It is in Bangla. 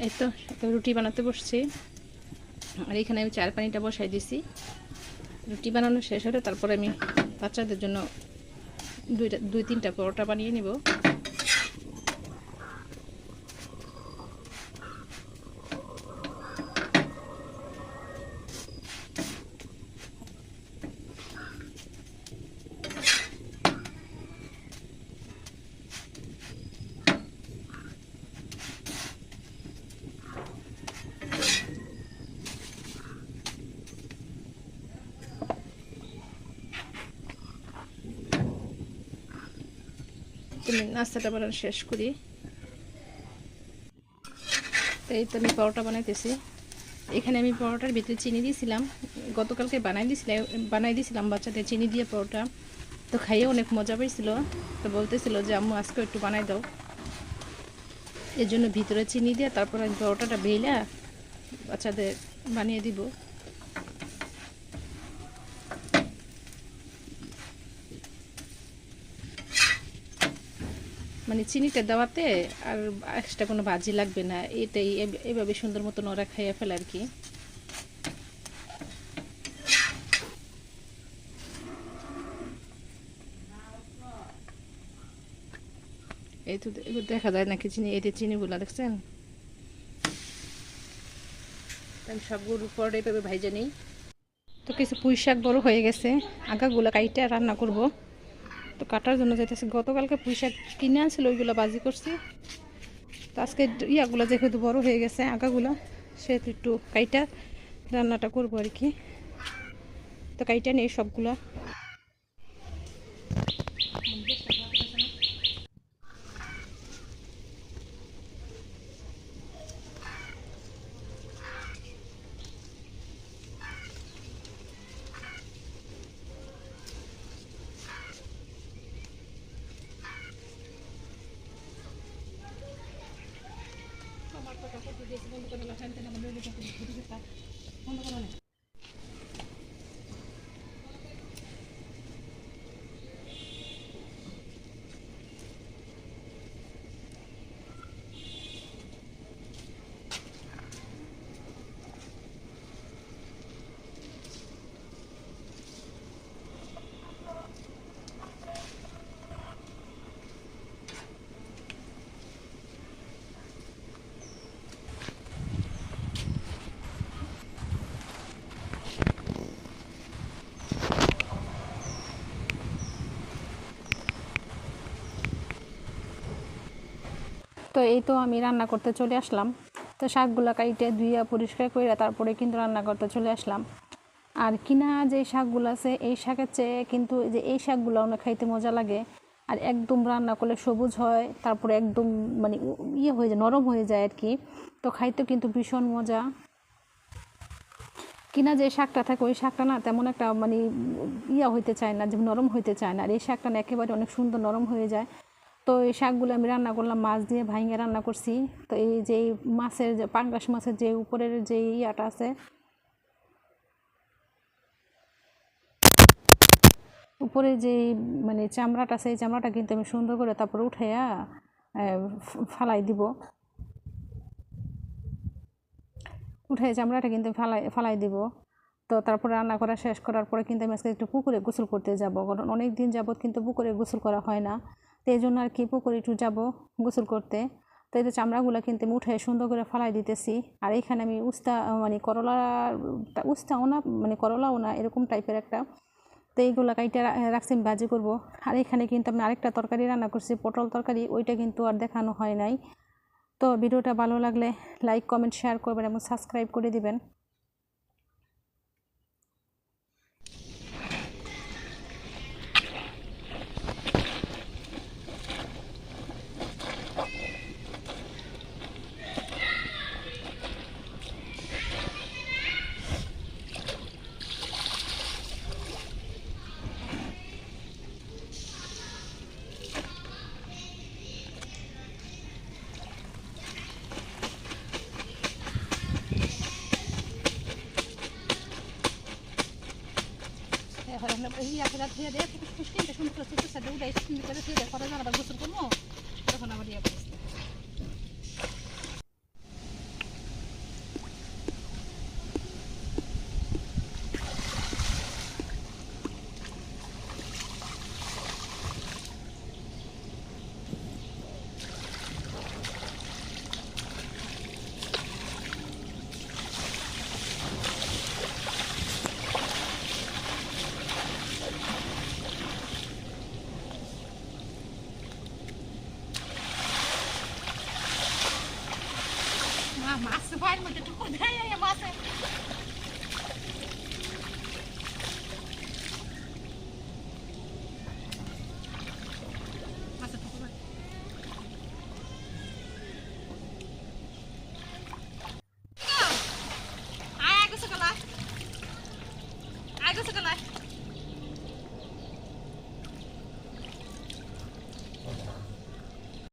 এই তো রুটি বানাতে বসছি, আর এখানে আমি চায়ের পানিটা বসাই দিছি। রুটি বানানো শেষ হলে তারপরে আমি বাচ্চাদের জন্য দুই তিনটা পরোটা বানিয়ে নিব। তুমি নাস্তাটা বানানো শেষ করি। এই তো আমি পরোটা বানাইতেছি। এখানে আমি পরোটার ভিতরে চিনি দিয়েছিলাম, গতকালকে বানাই দিয়েছিলাম বাচ্চাদের চিনি দিয়ে পরোটা। তো খাইয়ে অনেক মজা পেয়েছিল। তো বলতেছিল যে আম্মু আজকে একটু বানাই দাও, এর জন্য ভিতরে চিনি দিয়ে তারপর আমি পরোটাটা বেলা বাচ্চাদের বানিয়ে দিব। মানে চিনিটা দেওয়াতে আর এক্সট্রা কোনো ভাজি লাগবে না, এটাই এভাবে সুন্দর মতন ওরা খাইয়ে ফেলে আর কি। এই তো দেখা যায় নাকি চিনি, এই যে চিনিগুলো দেখছেন। আমি সবগুলোর পরে এভাবে ভাইজা নিই। তো কিছু পুঁই শাক বড় হয়ে গেছে, আগাগুলো কাইটে রান্না করব। তো কাটার জন্য যাইতেছি, গতকালকে পুঁই শাক কিনে আনছিল, ওইগুলো ভাজি করছি। তো আজকে ইয়াগুলো যেহেতু বড় হয়ে গেছে আগাগুলো, সেহেতু একটু কাইটা রান্নাটা করবো আর কি। তো কাইটা নেই সবগুলা। তো এই তো আমি রান্না করতে চলে আসলাম। তো শাকগুলো কাইটে ধুইয়া পরিষ্কার করে তারপরে কিন্তু রান্না করতে চলে আসলাম। আর কিনা যে শাকগুলো আছে এই শাকের চেয়ে কিন্তু যে এই শাকগুলো অনেক খাইতে মজা লাগে। আর একদম রান্না করলে সবুজ হয়, তারপরে একদম মানে ইয়ে হয়ে যায়, নরম হয়ে যায় আর কি। তো খাইতে কিন্তু ভীষণ মজা। কিনা যে শাকটা থাকে ওই শাকটা না তেমন একটা মানে ইয়া হইতে চায় না, যে নরম হইতে চায় না। আর এই শাকটা না একেবারে অনেক সুন্দর নরম হয়ে যায়। তো এই শাকগুলো আমি রান্না করলাম, মাছ দিয়ে ভাইঙ্গে রান্না করছি। তো এই যে মাছের যে পাঙ্গাস মাছের যে উপরের যে ইয়াটা আছে, উপরে যে মানে চামড়াটা আছে, এই চামড়াটা কিন্তু আমি সুন্দর করে তারপরে উঠাইয়া ফালাই দিব। উঠে চামড়াটা কিন্তু ফালাই দিব। তো তারপরে রান্না করা শেষ করার পরে কিন্তু আমি আজকে একটু পুকুরে গোসল করতে যাব, কারণ অনেক দিন যাবত কিন্তু পুকুরে গোসল করা হয় না। তো এই জন্য আর কি পুকুরে একটু যাবো গোসল করতে। তো এই যে চামড়াগুলো কিন্তু আমি উঠে সুন্দর করে ফালাই দিতেছি। আর এইখানে আমি মানে উস্তাও না মানে করলাও না, এরকম টাইপের একটা। তো এইগুলো কাইটে রাখছি আমি ভাজি করবো। আর এখানে কিন্তু আমি আরেকটা তরকারি রান্না করছি, পটল তরকারি, ওইটা কিন্তু আর দেখানো হয় নাই। তো ভিডিওটা ভালো লাগলে লাইক কমেন্ট শেয়ার করবেন এবং সাবস্ক্রাইব করে দিবেন। তখন আবার ইয়ে মাছ ভাইয়ের মধ্যে ঠুকুর দেয় মাছে